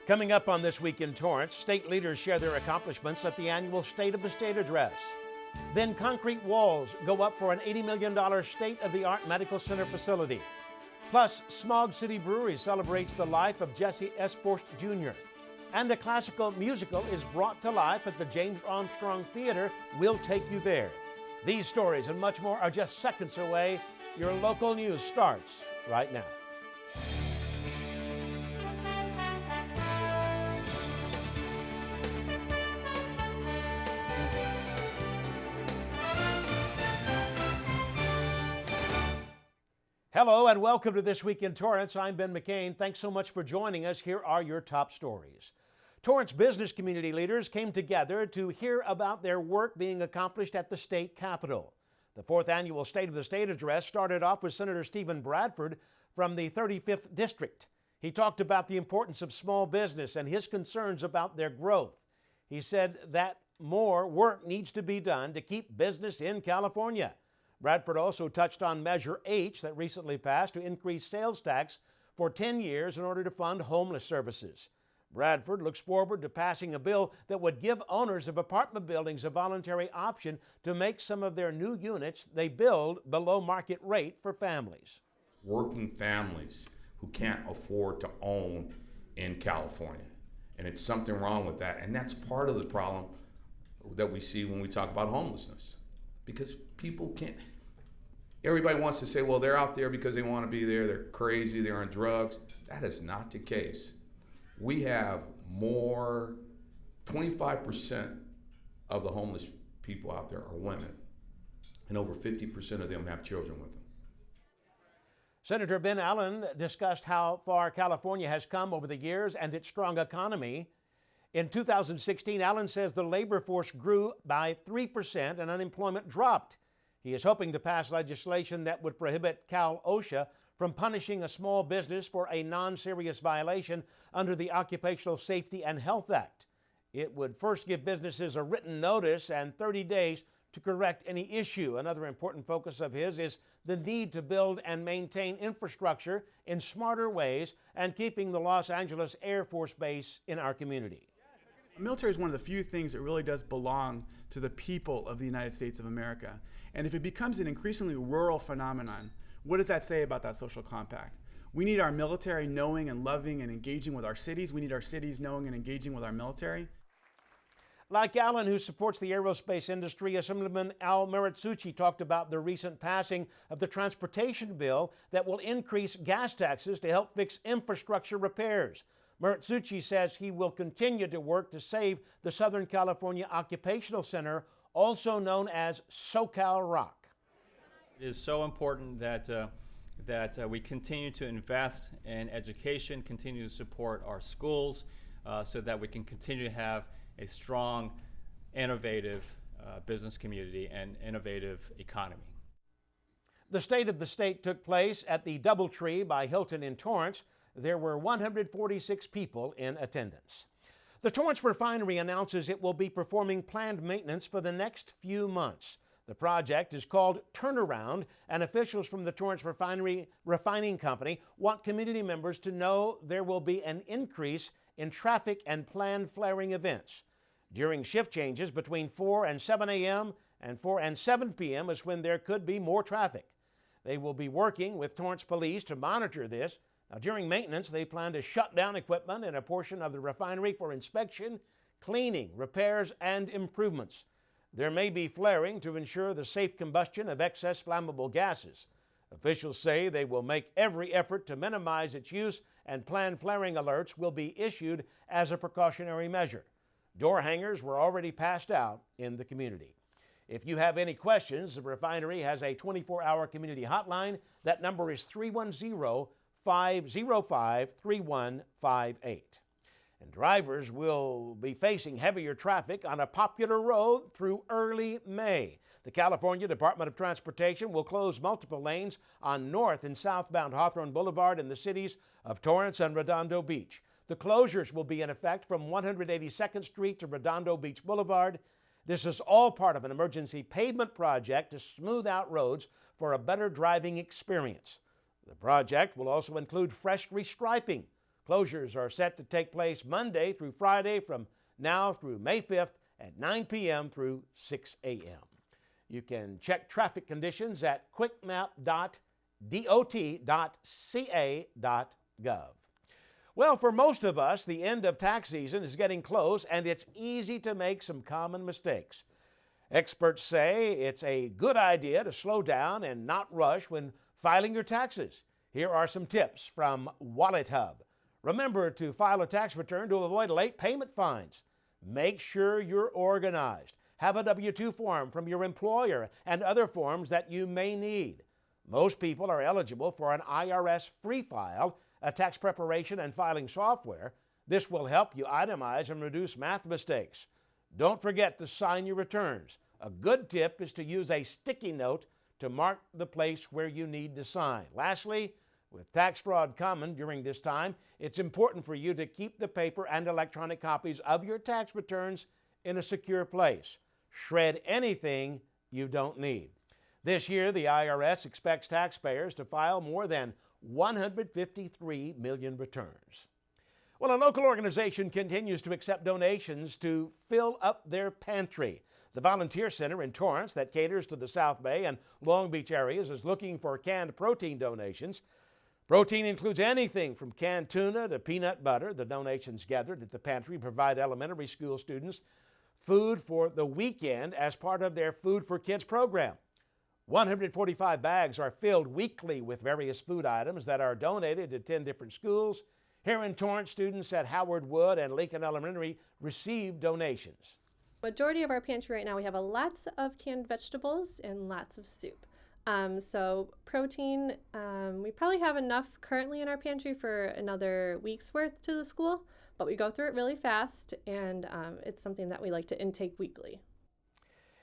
Coming up on This Week in Torrance, state leaders share their accomplishments at the annual State of the State address. Then concrete walls go up for an $80 million state-of-the-art medical center facility. Plus, Smog City Brewery celebrates the life of Jesse S. Forst Jr. And a classical musical is brought to life at the James Armstrong Theater. We'll take you there. These stories and much more are just seconds away. Your local news starts right now. Hello and welcome to This Week in Torrance. I'm Ben McCain. Thanks so much for joining us. Here are your top stories. Torrance business community leaders came together to hear about their work being accomplished at the state capitol. The fourth annual State of the State address started off with Senator Stephen Bradford from the 35th District. He talked about the importance of small business and his concerns about their growth. He said that more work needs to be done to keep business in California. Bradford also touched on Measure H that recently passed to increase sales tax for 10 years in order to fund homeless services. Bradford looks forward to passing a bill that would give owners of apartment buildings a voluntary option to make some of their new units they build below market rate for families. Working families who can't afford to own in California. And it's something wrong with that. And that's part of the problem that we see when we talk about homelessness. Because people can't, everybody wants to say, well, they're out there because they want to be there, they're crazy, they're on drugs. That is not the case. We have more, 25% of the homeless people out there are women, and over 50% of them have children with them. Senator Ben Allen discussed how far California has come over the years and its strong economy. In 2016, Allen says the labor force grew by 3% and unemployment dropped. He is hoping to pass legislation that would prohibit Cal OSHA from punishing a small business for a non-serious violation under the Occupational Safety and Health Act. It would first give businesses a written notice and 30 days to correct any issue. Another important focus of his is the need to build and maintain infrastructure in smarter ways and keeping the Los Angeles Air Force Base in our community. The military is one of the few things that really does belong to the people of the United States of America. And if it becomes an increasingly rural phenomenon, what does that say about that social compact? We need our military knowing and loving and engaging with our cities. We need our cities knowing and engaging with our military. Like Allen, who supports the aerospace industry, Assemblyman Al Maritsucci talked about the recent passing of the transportation bill that will increase gas taxes to help fix infrastructure repairs. Maritsucci says he will continue to work to save the Southern California Occupational Center, also known as SoCal Rock. It is so important that we continue to invest in education, continue to support our schools, so that we can continue to have a strong, innovative business community and innovative economy. The State of the State took place at the DoubleTree by Hilton in Torrance. There were 146 people in attendance. The Torrance Refinery announces it will be performing planned maintenance for the next few months. The project is called Turnaround, and officials from the Torrance Refinery Refining Company want community members to know there will be an increase in traffic and planned flaring events. During shift changes between 4 and 7 a.m. and 4 and 7 p.m. is when there could be more traffic. They will be working with Torrance Police to monitor this. Now, during maintenance, they plan to shut down equipment in a portion of the refinery for inspection, cleaning, repairs, and improvements. There may be flaring to ensure the safe combustion of excess flammable gases. Officials say they will make every effort to minimize its use, and planned flaring alerts will be issued as a precautionary measure. Door hangers were already passed out in the community. If you have any questions, the refinery has a 24-hour community hotline. That number is 310-505-3158. And drivers will be facing heavier traffic on a popular road through early May. The California Department of Transportation will close multiple lanes on north and southbound Hawthorne Boulevard in the cities of Torrance and Redondo Beach. The closures will be in effect from 182nd Street to Redondo Beach Boulevard. This is all part of an emergency pavement project to smooth out roads for a better driving experience. The project will also include fresh restriping, Closures are set to take place Monday through Friday from now through May 5th at 9 p.m. through 6 a.m. You can check traffic conditions at quickmap.dot.ca.gov. Well, for most of us, the end of tax season is getting close, and it's easy to make some common mistakes. Experts say it's a good idea to slow down and not rush when filing your taxes. Here are some tips from Wallet Hub. Remember to file a tax return to avoid late payment fines. Make sure you're organized. Have a W-2 form from your employer and other forms that you may need. Most people are eligible for an IRS free file, a tax preparation and filing software. This will help you itemize and reduce math mistakes. Don't forget to sign your returns. A good tip is to use a sticky note to mark the place where you need to sign. Lastly, with tax fraud common during this time, it's important for you to keep the paper and electronic copies of your tax returns in a secure place. Shred anything you don't need. This year, the IRS expects taxpayers to file more than 153 million returns. Well, a local organization continues to accept donations to fill up their pantry. The Volunteer Center in Torrance, that caters to the South Bay and Long Beach areas, is looking for canned protein donations. Protein includes anything from canned tuna to peanut butter. The donations gathered at the pantry provide elementary school students food for the weekend as part of their Food for Kids program. 145 bags are filled weekly with various food items that are donated to 10 different schools. Here in Torrance, students at Howard Wood and Lincoln Elementary receive donations. Majority of our pantry right now, we have lots of canned vegetables and lots of soup. So protein, we probably have enough currently in our pantry for another week's worth to the school, but we go through it really fast, and it's something that we like to intake weekly.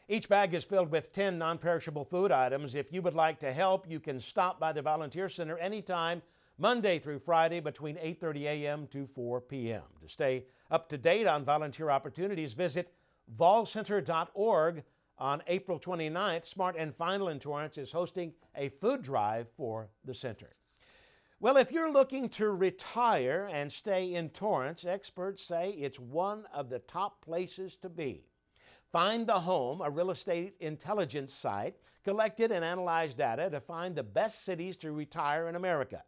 Each bag is filled with 10 non-perishable food items. If you would like to help, you can stop by the Volunteer Center anytime, Monday through Friday between 8:30 a.m. to 4 p.m. To stay up to date on volunteer opportunities, visit volcenter.org. On April 29th, Smart and Final in Torrance is hosting a food drive for the center. Well, if you're looking to retire and stay in Torrance, experts say it's one of the top places to be. Find the Home, a real estate intelligence site, collected and analyzed data to find the best cities to retire in America.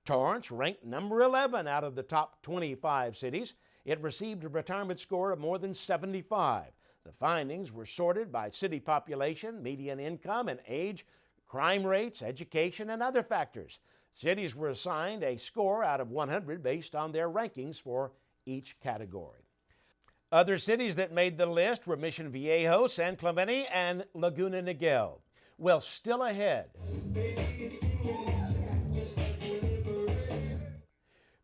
Torrance ranked number 11 out of the top 25 cities. It received a retirement score of more than 75. The findings were sorted by city population, median income and age, crime rates, education, and other factors. Cities were assigned a score out of 100 based on their rankings for each category. Other cities that made the list were Mission Viejo, San Clemente, and Laguna Niguel. Well, still ahead,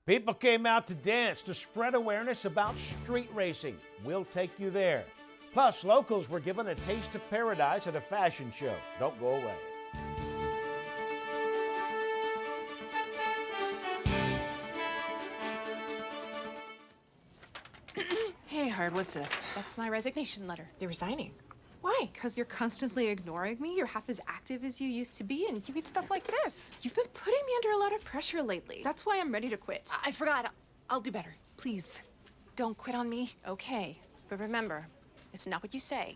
people came out to dance to spread awareness about street racing. We'll take you there. Plus, locals were given a taste of paradise at a fashion show. Don't go away. Hey, Hard, what's this? That's my resignation letter. You're resigning. Why? Because you're constantly ignoring me. You're half as active as you used to be, and you eat stuff like this. You've been putting me under a lot of pressure lately. That's why I'm ready to quit. I forgot. I'll do better. Please. Don't quit on me. Okay. But remember, it's not what you say.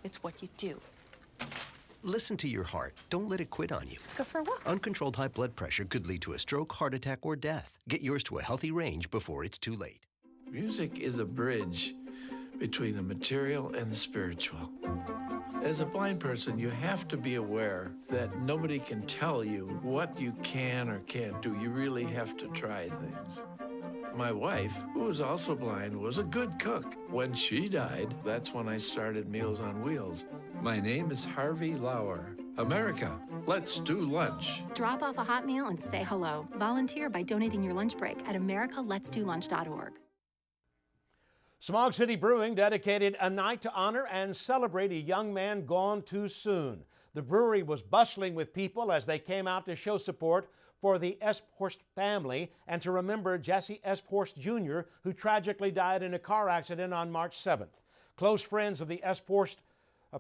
It's what you do. Listen to your heart. Don't let it quit on you. Let's go for a walk. Uncontrolled high blood pressure could lead to a stroke, heart attack, or death. Get yours to a healthy range before it's too late. Music is a bridge between the material and the spiritual. As a blind person, you have to be aware that nobody can tell you what you can or can't do. You really have to try things. My wife, who was also blind, was a good cook. When she died, that's when I started Meals on Wheels. My name is Harvey Lauer. America, let's do lunch. Drop off a hot meal and say hello. Volunteer by donating your lunch break at americaletsdolunch.org. Smog City Brewing dedicated a night to honor and celebrate a young man gone too soon. The brewery was bustling with people as they came out to show support for the Esphorst family and to remember Jesse Esphorst Jr., who tragically died in a car accident on March 7th. Close friends of the Esphorst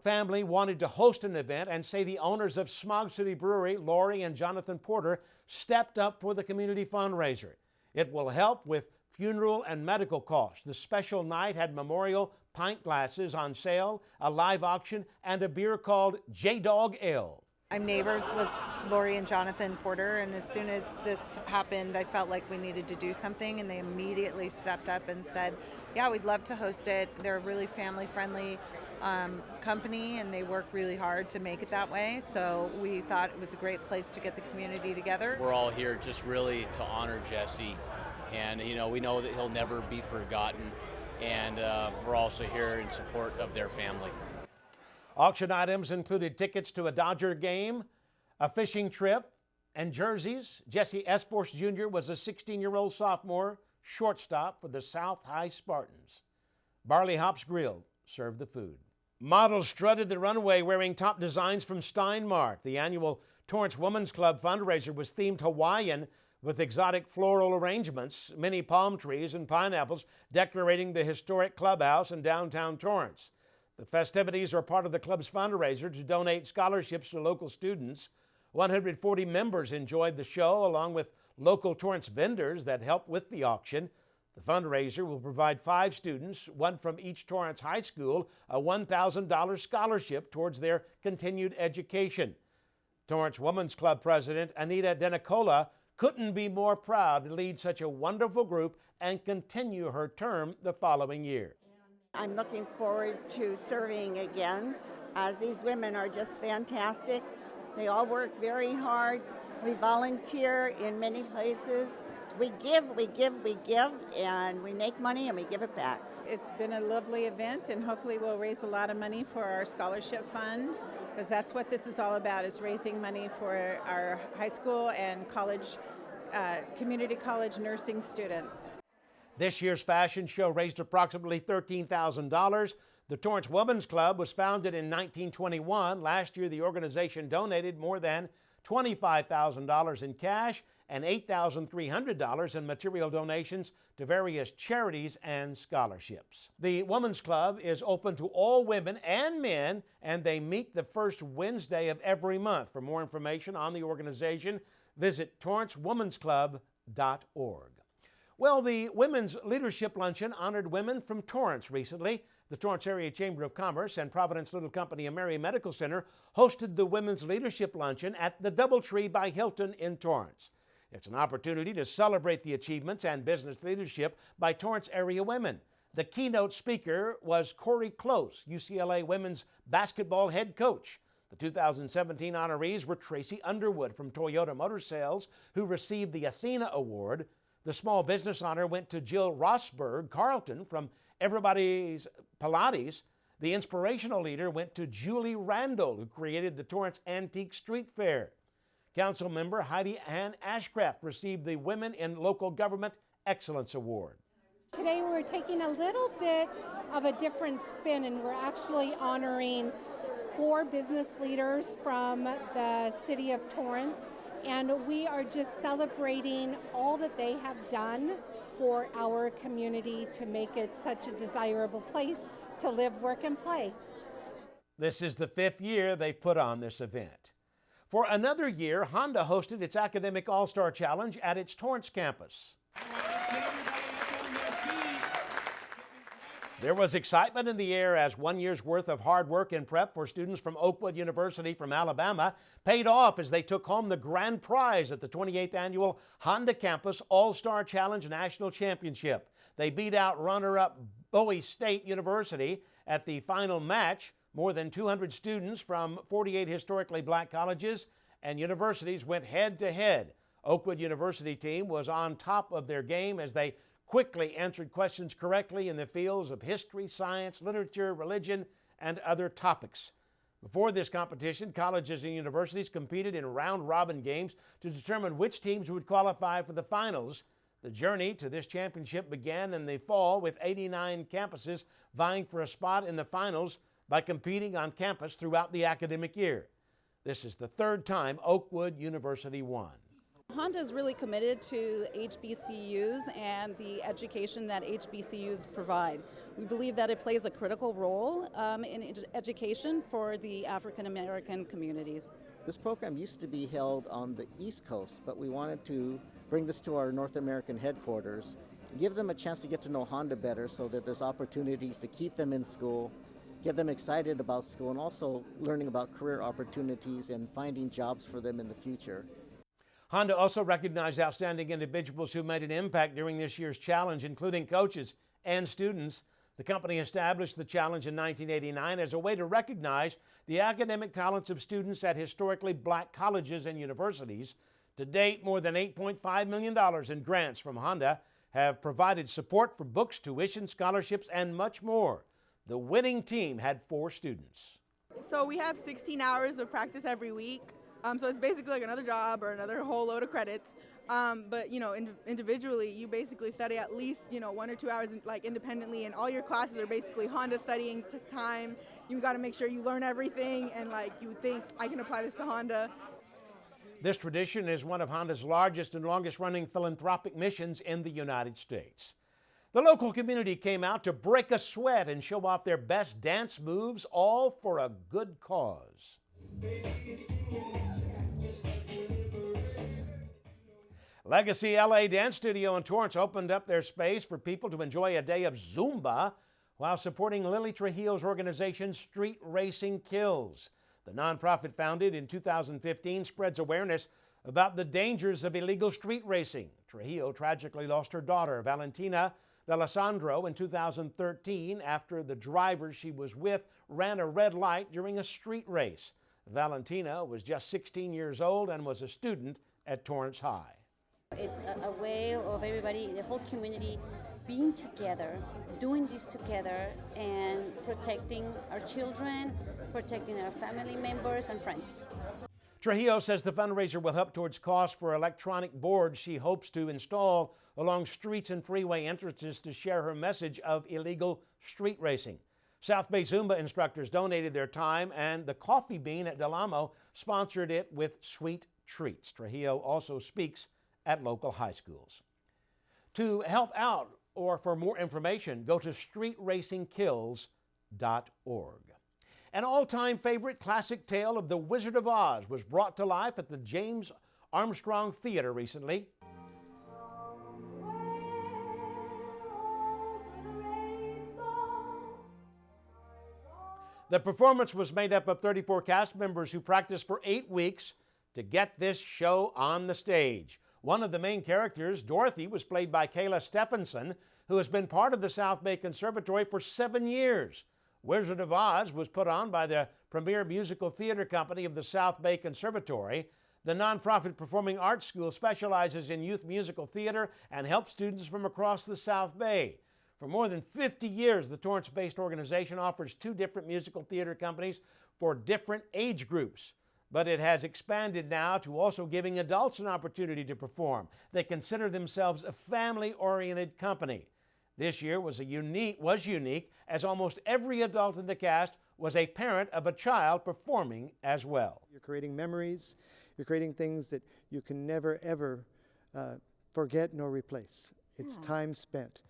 family wanted to host an event and say the owners of Smog City Brewery, Lori and Jonathan Porter, stepped up for the community fundraiser. It will help with funeral and medical costs. The special night had memorial pint glasses on sale, a live auction, and a beer called J-Dog Ale. I'm neighbors with Lori and Jonathan Porter, and as soon as this happened, I felt like we needed to do something, and they immediately stepped up and said, yeah, we'd love to host it. They're a really family-friendly company, and they work really hard to make it that way, so we thought it was a great place to get the community together. We're all here just really to honor Jesse, and we know that he'll never be forgotten, and we're also here in support of their family. Auction items included tickets to a Dodger game, a fishing trip, and jerseys. Jesse Esforce Jr. was a 16-year-old sophomore shortstop for the South High Spartans. Barley Hops Grill served the food. Models strutted the runway wearing top designs from Steinmark. The annual Torrance Women's Club fundraiser was themed Hawaiian with exotic floral arrangements, many palm trees and pineapples decorating the historic clubhouse in downtown Torrance. The festivities are part of the club's fundraiser to donate scholarships to local students. 140 members enjoyed the show, along with local Torrance vendors that helped with the auction. The fundraiser will provide 5 students, one from each Torrance high school, a $1,000 scholarship towards their continued education. Torrance Women's Club President Anita Denicola couldn't be more proud to lead such a wonderful group and continue her term the following year. I'm looking forward to serving again, as these women are just fantastic. They all work very hard. We volunteer in many places. We give, and we make money and we give it back. It's been a lovely event, and hopefully we'll raise a lot of money for our scholarship fund, because that's what this is all about, is raising money for our high school and college, community college nursing students. This year's fashion show raised approximately $13,000. The Torrance Women's Club was founded in 1921. Last year, the organization donated more than $25,000 in cash and $8,300 in material donations to various charities and scholarships. The Women's Club is open to all women and men, and they meet the first Wednesday of every month. For more information on the organization, visit torrancewomensclub.org. Well, the Women's Leadership Luncheon honored women from Torrance recently. The Torrance Area Chamber of Commerce and Providence Little Company and Mary Medical Center hosted the Women's Leadership Luncheon at the Doubletree by Hilton in Torrance. It's an opportunity to celebrate the achievements and business leadership by Torrance area women. The keynote speaker was Corey Close, UCLA women's basketball head coach. The 2017 honorees were Tracy Underwood from Toyota Motor Sales, who received the Athena Award. The small business honor went to Jill Rossberg Carlton from Everybody's Pilates. The inspirational leader went to Julie Randall, who created the Torrance Antique Street Fair. Council member Heidi Ann Ashcraft received the Women in Local Government Excellence Award. Today we're taking a little bit of a different spin, and we're actually honoring 4 business leaders from the city of Torrance. And we are just celebrating all that they have done for our community to make it such a desirable place to live, work, and play. This is the 5th year they've put on this event. For another year, Honda hosted its Academic All-Star Challenge at its Torrance campus. There was excitement in the air as 1 year's worth of hard work and prep for students from Oakwood University from Alabama paid off as they took home the grand prize at the 28th Annual Honda Campus All-Star Challenge National Championship. They beat out runner-up Bowie State University at the final match. More than 200 students from 48 historically black colleges and universities went head-to-head. Oakwood University team was on top of their game as they quickly answered questions correctly in the fields of history, science, literature, religion, and other topics. Before this competition, colleges and universities competed in round-robin games to determine which teams would qualify for the finals. The journey to this championship began in the fall with 89 campuses vying for a spot in the finals by competing on campus throughout the academic year. This is the 3rd time Oakwood University won. Honda is really committed to HBCUs and the education that HBCUs provide. We believe that it plays a critical role in education for the African American communities. This program used to be held on the East Coast, but we wanted to bring this to our North American headquarters, give them a chance to get to know Honda better so that there's opportunities to keep them in school, get them excited about school, and also learning about career opportunities and finding jobs for them in the future. Honda also recognized outstanding individuals who made an impact during this year's challenge, including coaches and students. The company established the challenge in 1989 as a way to recognize the academic talents of students at historically black colleges and universities. To date, more than $8.5 million in grants from Honda have provided support for books, tuition, scholarships, and much more. The winning team had 4 students. So we have 16 hours of practice every week. So it's basically like another job or another whole load of credits. But individually, you basically study at least 1 or 2 hours like independently, and all your classes are basically Honda studying time. You got to make sure you learn everything, and like you think I can apply this to Honda. This tradition is one of Honda's largest and longest-running philanthropic missions in the United States. The local community came out to break a sweat and show off their best dance moves, all for a good cause. Legacy LA Dance Studio in Torrance opened up their space for people to enjoy a day of Zumba while supporting Lily Trujillo's organization Street Racing Kills. The nonprofit, founded in 2015, spreads awareness about the dangers of illegal street racing. Trujillo tragically lost her daughter, Valentina D'Alessandro, in 2013 after the driver she was with ran a red light during a street race. Valentina was just 16 years old and was a student at Torrance High. It's a way of everybody, the whole community, being together, doing this together, and protecting our children, protecting our family members and friends. Trujillo says the fundraiser will help towards costs for electronic boards she hopes to install along streets and freeway entrances to share her message of illegal street racing. South Bay Zumba instructors donated their time, and the Coffee Bean at Del Amo sponsored it with sweet treats. Trujillo also speaks at local high schools. To help out or for more information, go to streetracingkills.org. An all-time favorite classic tale of the Wizard of Oz was brought to life at the James Armstrong Theater recently. The performance was made up of 34 cast members who practiced for 8 weeks to get this show on the stage. One of the main characters, Dorothy, was played by Kayla Stephenson, who has been part of the South Bay Conservatory for 7 years. Wizard of Oz was put on by the premier musical theater company of the South Bay Conservatory. The nonprofit performing arts school specializes in youth musical theater and helps students from across the South Bay. For more than 50 years, the Torrance-based organization offers 2 different musical theater companies for different age groups. But it has expanded now to also giving adults an opportunity to perform. They consider themselves a family-oriented company. This year was unique as almost every adult in the cast was a parent of a child performing as well. You're creating memories. You're creating things that you can never, ever forget nor replace. It's time spent.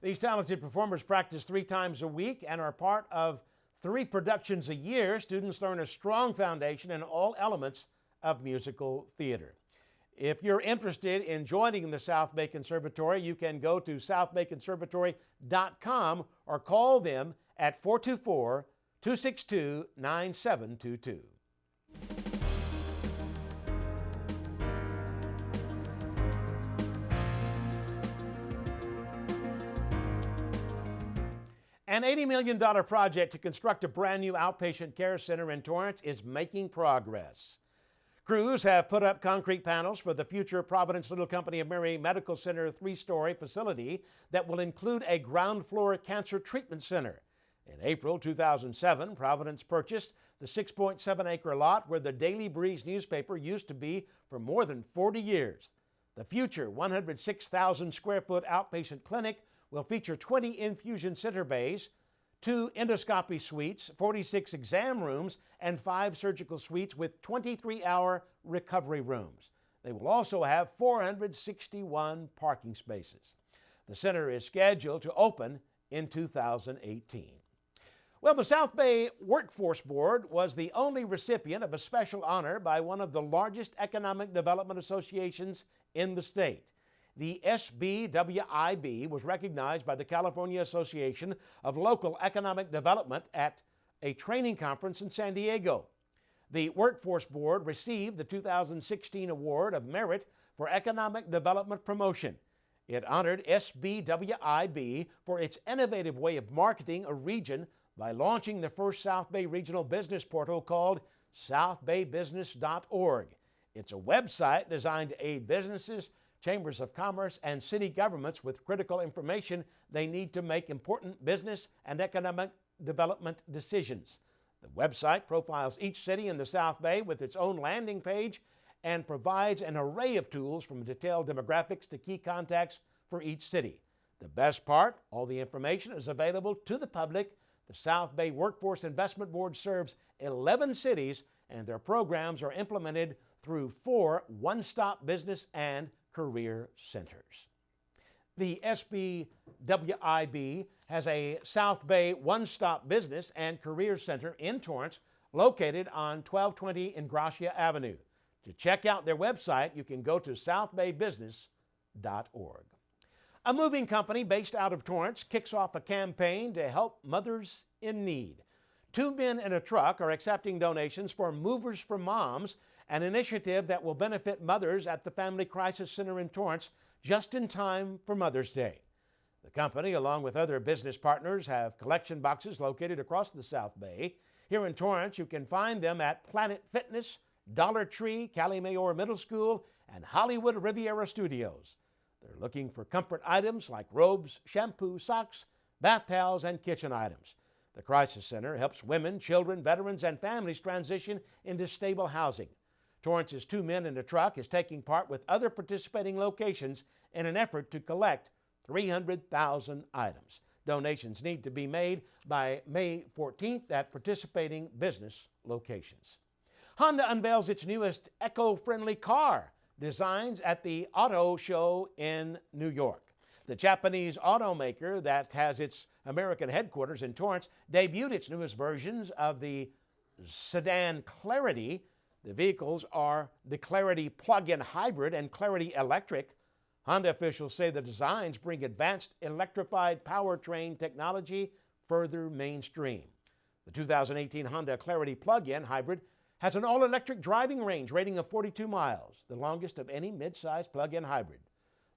These talented performers practice 3 times a week and are part of 3 productions a year. Students learn a strong foundation in all elements of musical theater. If you're interested in joining the South Bay Conservatory, you can go to southbayconservatory.com or call them at 424-262-9722. An $80 million project to construct a brand new outpatient care center in Torrance is making progress. Crews have put up concrete panels for the future Providence Little Company of Mary Medical Center 3-story facility that will include a ground floor cancer treatment center. In April 2007, Providence purchased the 6.7-acre lot where the Daily Breeze newspaper used to be for more than 40 years. The future 106,000 square foot outpatient clinic will feature 20 infusion center bays, 2 endoscopy suites, 46 exam rooms, and 5 surgical suites with 23-hour recovery rooms. They will also have 461 parking spaces. The center is scheduled to open in 2018. Well, the South Bay Workforce Board was the only recipient of a special honor by one of the largest economic development associations in the state. The SBWIB was recognized by the California Association of Local Economic Development at a training conference in San Diego. The Workforce Board received the 2016 Award of Merit for Economic Development Promotion. It honored SBWIB for its innovative way of marketing a region by launching the first South Bay regional business portal called southbaybusiness.org. It's a website designed to aid businesses, chambers of commerce, and city governments with critical information they need to make important business and economic development decisions. The website profiles each city in the South Bay with its own landing page and provides an array of tools from detailed demographics to key contacts for each city. The best part, all the information is available to the public. The South Bay Workforce Investment Board serves 11 cities, and their programs are implemented through 4 one-stop business and career centers. The SBWIB has a South Bay one-stop business and career center in Torrance located on 1220 Ingracia Avenue. To check out their website, you can go to southbaybusiness.org. A moving company based out of Torrance kicks off a campaign to help mothers in need. 2 men in a truck are accepting donations for Movers for Moms, an initiative that will benefit mothers at the Family Crisis Center in Torrance just in time for Mother's Day. The company, along with other business partners, have collection boxes located across the South Bay. Here in Torrance, you can find them at Planet Fitness, Dollar Tree, Cali Mayor Middle School, and Hollywood Riviera Studios. They're looking for comfort items like robes, shampoo, socks, bath towels, and kitchen items. The Crisis Center helps women, children, veterans, and families transition into stable housing. Torrance's 2 Men in a Truck is taking part with other participating locations in an effort to collect 300,000 items. Donations need to be made by May 14th at participating business locations. Honda unveils its newest eco-friendly car, designs at the Auto Show in New York. The Japanese automaker that has its American headquarters in Torrance debuted its newest versions of the sedan Clarity. The vehicles are the Clarity plug-in hybrid and Clarity electric. Honda officials say the designs bring advanced electrified powertrain technology further mainstream. The 2018 Honda Clarity plug-in hybrid has an all-electric driving range rating of 42 miles, the longest of any mid-size plug-in hybrid.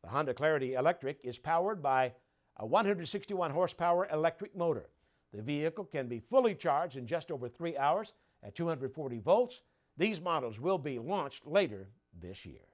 The Honda Clarity Electric is powered by a 161 horsepower electric motor. The vehicle can be fully charged in just over 3 hours at 240 volts. These models will be launched later this year.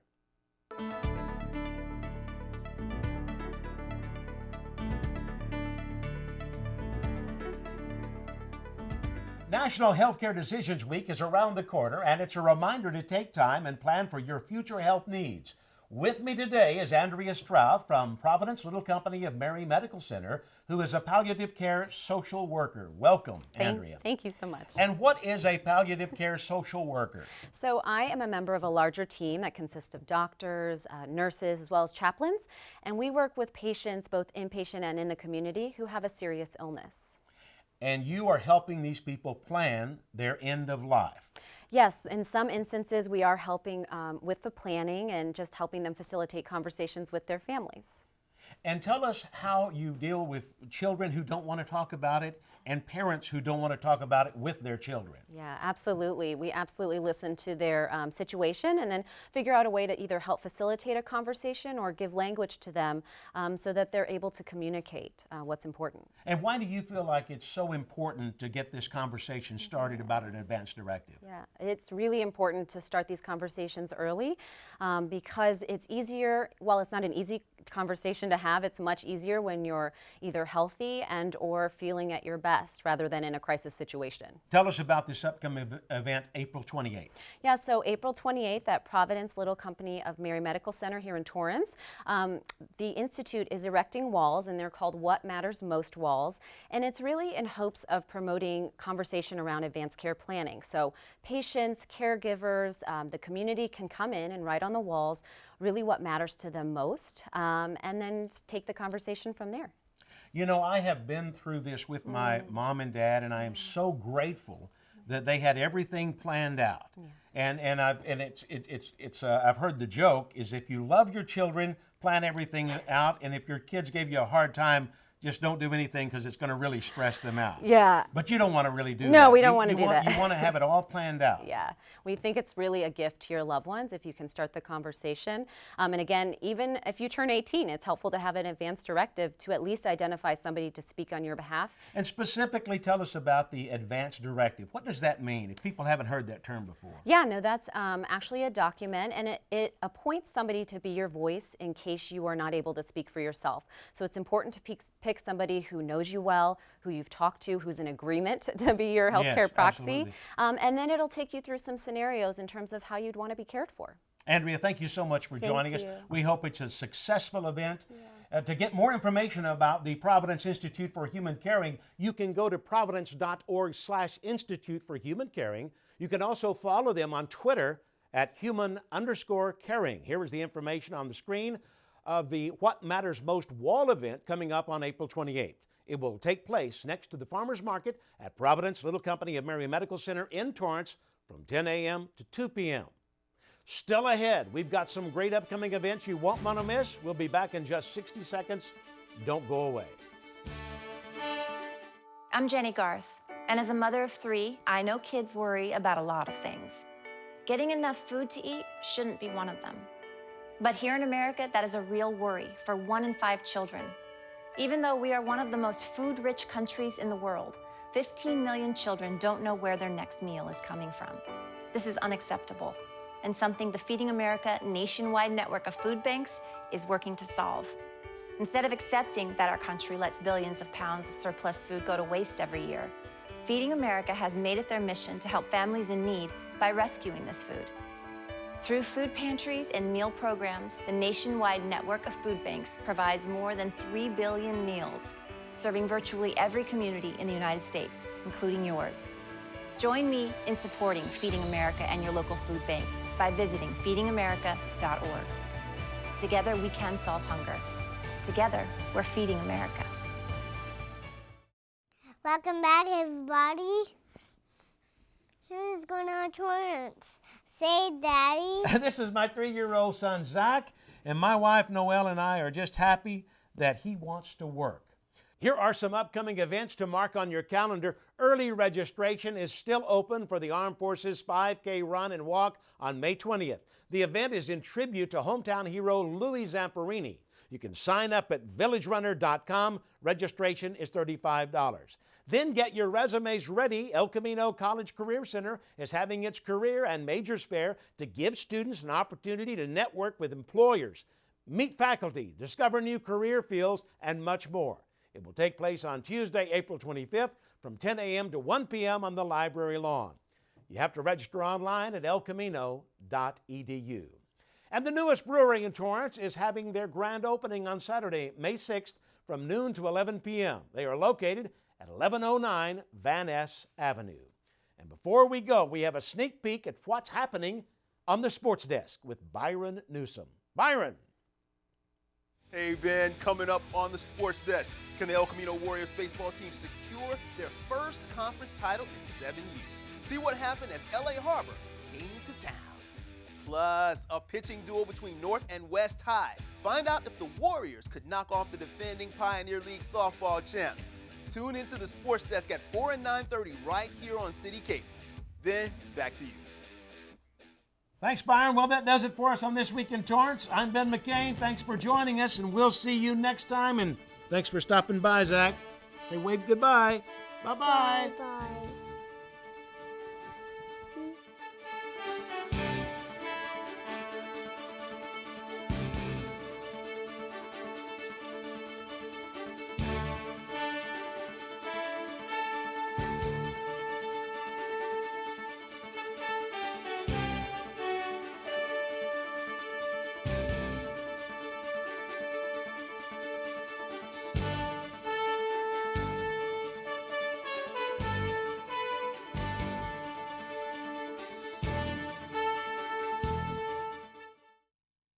National Healthcare Decisions Week is around the corner, and it's a reminder to take time and plan for your future health needs. With me today is Andrea Strouth from Providence Little Company of Mary Medical Center, who is a palliative care social worker. Welcome, Andrea. Thank you so much. And what is a palliative care social worker? So I am a member of a larger team that consists of doctors, nurses, as well as chaplains, and we work with patients both inpatient and in the community who have a serious illness. And you are helping these people plan their end of life. Yes, in some instances we are helping with the planning and just helping them facilitate conversations with their families. And tell us how you deal with children who don't want to talk about it and parents who don't want to talk about it with their children. Yeah, absolutely. We absolutely listen to their situation and then figure out a way to either help facilitate a conversation or give language to them so that they're able to communicate what's important. And why do you feel like it's so important to get this conversation started about an advance directive? Yeah, it's really important to start these conversations early because it's easier, while it's not an easy conversation to have, it's much easier when you're either healthy and or feeling at your best rather than in a crisis situation. Tell us about this upcoming event, April 28th. Yeah, so April 28th at Providence Little Company of Mary Medical Center here in Torrance. The Institute is erecting walls, and they're called What Matters Most walls, and it's really in hopes of promoting conversation around advanced care planning. So patients, caregivers, the community can come in and write on the walls really what matters to them most, and then take the conversation from there. You know, I have been through this with my mom and dad, and I am so grateful that they had everything planned out. I've heard the joke is if you love your children, plan everything out, and if your kids gave you a hard time, just don't do anything because it's going to really stress them out. Yeah. But you don't want to really do that. No, we don't want to do that. You want to have it all planned out. Yeah. We think it's really a gift to your loved ones if you can start the conversation. And again, even if you turn 18, it's helpful to have an advance directive to at least identify somebody to speak on your behalf. And specifically tell us about the advance directive. What does that mean if people haven't heard that term before? Yeah, no, that's actually a document, and it appoints somebody to be your voice in case you are not able to speak for yourself. So it's important to pick somebody who knows you well, who you've talked to, who's in agreement to be your healthcare proxy. And then it'll take you through some scenarios in terms of how you'd want to be cared for. Andrea, thank you so much for joining us. We hope it's a successful event. To get more information about the Providence Institute for Human Caring, you can go to providence.org/Institute for Human Caring. You can also follow them on Twitter at human_caring. Here is the information on the screen of the What Matters Most Wall event coming up on April 28th. It will take place next to the Farmers Market at Providence Little Company of Mary Medical Center in Torrance from 10 a.m. to 2 p.m. Still ahead, we've got some great upcoming events you won't want to miss. We'll be back in just 60 seconds. Don't go away. I'm Jenny Garth, and as a mother of 3, I know kids worry about a lot of things. Getting enough food to eat shouldn't be one of them. But here in America, that is a real worry for 1 in 5 children. Even though we are one of the most food-rich countries in the world, 15 million children don't know where their next meal is coming from. This is unacceptable, and something the Feeding America nationwide network of food banks is working to solve. Instead of accepting that our country lets billions of pounds of surplus food go to waste every year, Feeding America has made it their mission to help families in need by rescuing this food. Through food pantries and meal programs, the nationwide network of food banks provides more than 3 billion meals, serving virtually every community in the United States, including yours. Join me in supporting Feeding America and your local food bank by visiting feedingamerica.org. Together, we can solve hunger. Together, we're Feeding America. Welcome back, everybody. Who's going on Torrance? Say, Daddy. This is my 3-year-old son, Zach, and my wife, Noelle, and I are just happy that he wants to work. Here are some upcoming events to mark on your calendar. Early registration is still open for the Armed Forces 5K Run and Walk on May 20th. The event is in tribute to hometown hero Louis Zamperini. You can sign up at villagerunner.com. Registration is $35. Then get your resumes ready. El Camino College Career Center is having its Career and Majors Fair to give students an opportunity to network with employers, meet faculty, discover new career fields, and much more. It will take place on Tuesday, April 25th from 10 a.m. to 1 p.m. on the library lawn. You have to register online at elcamino.edu. And the newest brewery in Torrance is having their grand opening on Saturday, May 6th from noon to 11 p.m. They are located at 1109 Van Ness Avenue. And before we go, we have a sneak peek at what's happening on the sports desk with Byron Newsom. Byron. Hey, Ben, coming up on the sports desk. Can the El Camino Warriors baseball team secure their first conference title in 7 years? See what happened as LA Harbor came to town. Plus, a pitching duel between North and West High. Find out if the Warriors could knock off the defending Pioneer League softball champs. Tune into the sports desk at 4 and 9:30 right here on CitiCABLE. Ben, back to you. Thanks, Byron. Well, that does it for us on This Week in Torrance. I'm Ben McCain. Thanks for joining us, and we'll see you next time. And thanks for stopping by, Zach. Say wave goodbye. Bye-bye. Bye-bye.